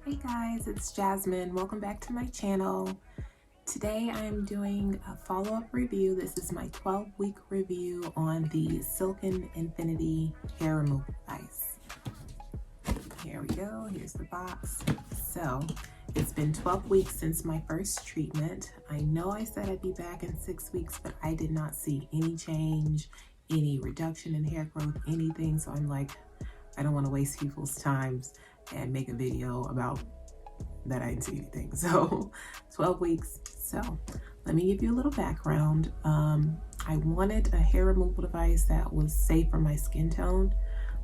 Hey guys, it's Jasmine. Welcome back to my channel. Today I'm doing a follow-up review. This is my 12-week review on the Silkn Infinity hair removal device. Here we go. Here's the box. So it's been 12 weeks since my first treatment. I know I said I'd be back in 6 weeks, but I did not see any change, any reduction in hair growth, anything. So I'm like, I don't want to waste people's times and make a video about that I didn't see anything. So 12 weeks. So let me give you a little background. I wanted a hair removal device that was safe for my skin tone.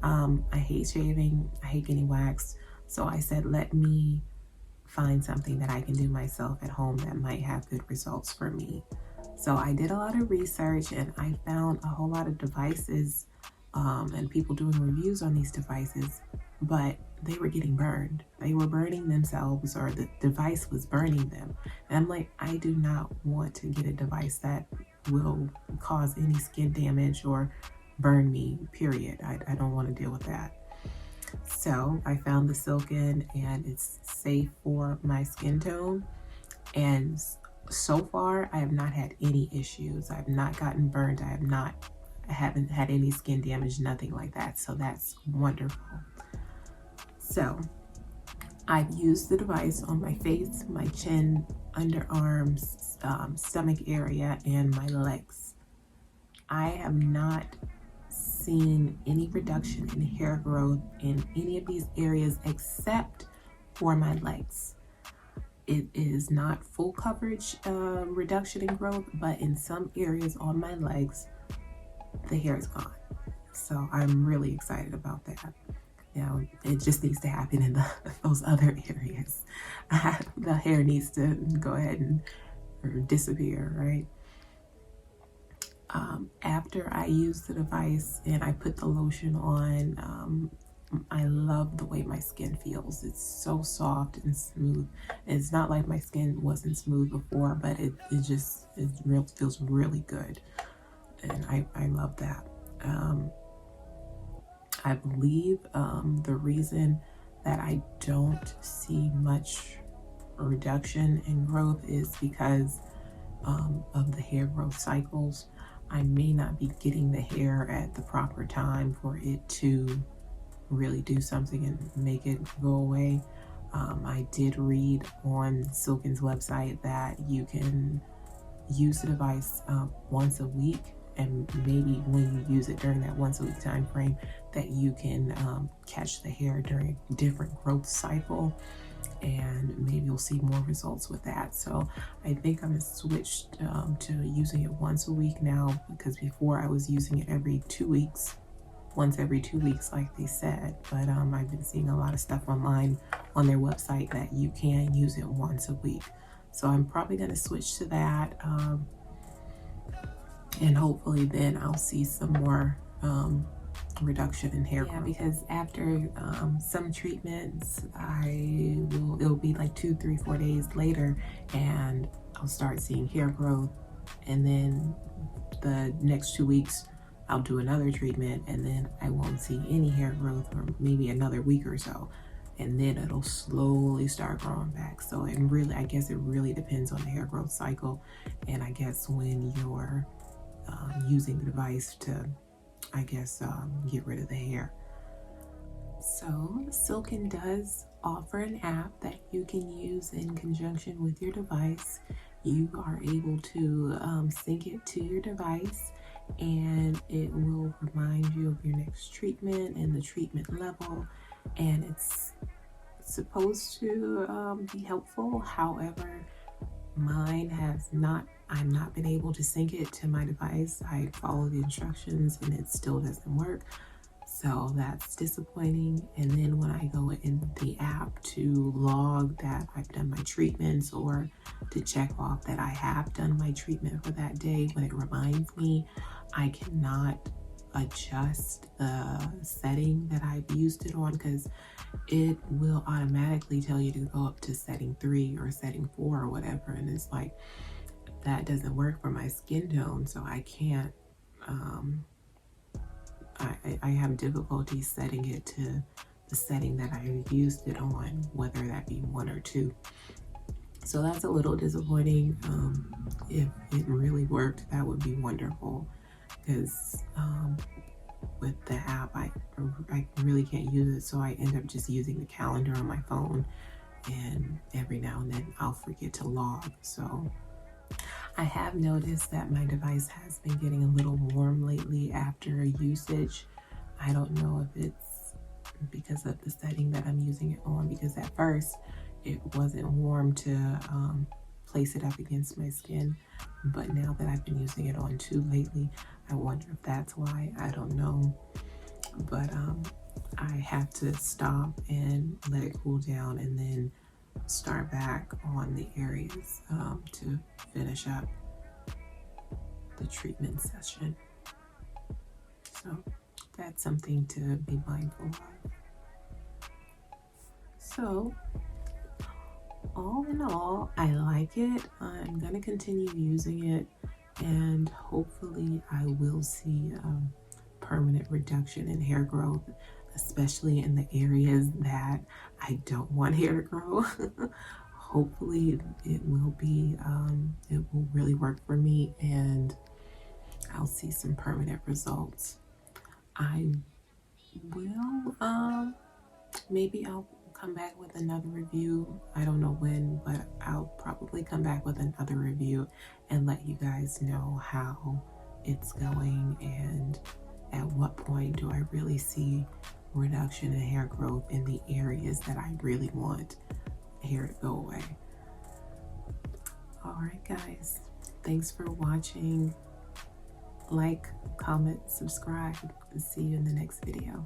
I hate shaving, I hate getting waxed. So I said, let me find something that I can do myself at home that might have good results for me. So I did a lot of research and I found a whole lot of devices and people doing reviews on these devices, but they were getting burned. They were burning themselves, or the device was burning them. And I'm like, I do not want to get a device that will cause any skin damage or burn me, period. I don't want to deal with that. So I found the Silkn and it's safe for my skin tone. And so far, I have not had any issues. I have not gotten burned. I haven't had any skin damage, nothing like that. So that's wonderful. So I've used the device on my face, my chin, underarms, stomach area, and my legs. I have not seen any reduction in hair growth in any of these areas except for my legs. It is not full coverage reduction in growth, but in some areas on my legs, the hair is gone. So I'm really excited about that. Now, it just needs to happen in those other areas. The hair needs to go ahead and disappear, right? After I use the device and I put the lotion on, I love the way my skin feels. It's so soft and smooth. It's not like my skin wasn't smooth before, but it feels really good. And I love that. I believe the reason that I don't see much reduction in growth is because of the hair growth cycles. I may not be getting the hair at the proper time for it to really do something and make it go away. I did read on Silkn's website that you can use the device once a week, and maybe when you use it during that once a week time frame, that you can catch the hair during a different growth cycle, and maybe you'll see more results with that. So I think I'm gonna switch to using it once a week now, because before I was using it every 2 weeks, once every 2 weeks like they said. But I've been seeing a lot of stuff online on their website that you can use it once a week. So I'm probably gonna switch to that. And hopefully then I'll see some more reduction in hair growth. Because after some treatments, it'll be like 2, 3, 4 days later, and I'll start seeing hair growth. And then the next 2 weeks, I'll do another treatment, and then I won't see any hair growth for maybe another week or so. And then it'll slowly start growing back. So I guess it really depends on the hair growth cycle. And I guess when you're using the device to, get rid of the hair. So Silkn does offer an app that you can use in conjunction with your device. You are able to sync it to your device, and it will remind you of your next treatment and the treatment level, and it's supposed to be helpful. However, I've not been able to sync it to my device. I follow the instructions and it still doesn't work. So that's disappointing. And then when I go in the app to log that I've done my treatments, or to check off that I have done my treatment for that day, when it reminds me, I cannot adjust the setting that I've used it on, because it will automatically tell you to go up to setting 3 or setting 4 or whatever. And it's like, that doesn't work for my skin tone. So I can't, I have difficulty setting it to the the setting that I used it on, whether that be 1 or 2. So that's a little disappointing. If it really worked, that would be wonderful, because with the app, I really can't use it, so I end up just using the calendar on my phone, and every now and then I'll forget to log. So I have noticed that my device has been getting a little warm lately after usage. I don't know if it's because of the setting that I'm using it on, because at first it wasn't warm to place it up against my skin, but now that I've been using it on 2 lately, I wonder if that's why. I don't know, but I have to stop and let it cool down and then start back on the areas to finish up the treatment session. So that's something to be mindful of. So all in all, I like it. I'm gonna continue using it, and hopefully I will see a permanent reduction in hair growth, especially in the areas that I don't want hair to grow. Hopefully it will be, it will really work for me, and I'll see some permanent results. I will, maybe I'll come back with another review. I don't know when, but I'll probably come back with another review and let you guys know how it's going, and at what point do I really see reduction in hair growth in the areas that I really want hair to go away. All right, guys, thanks for watching. Like, comment, subscribe. See you in the next video.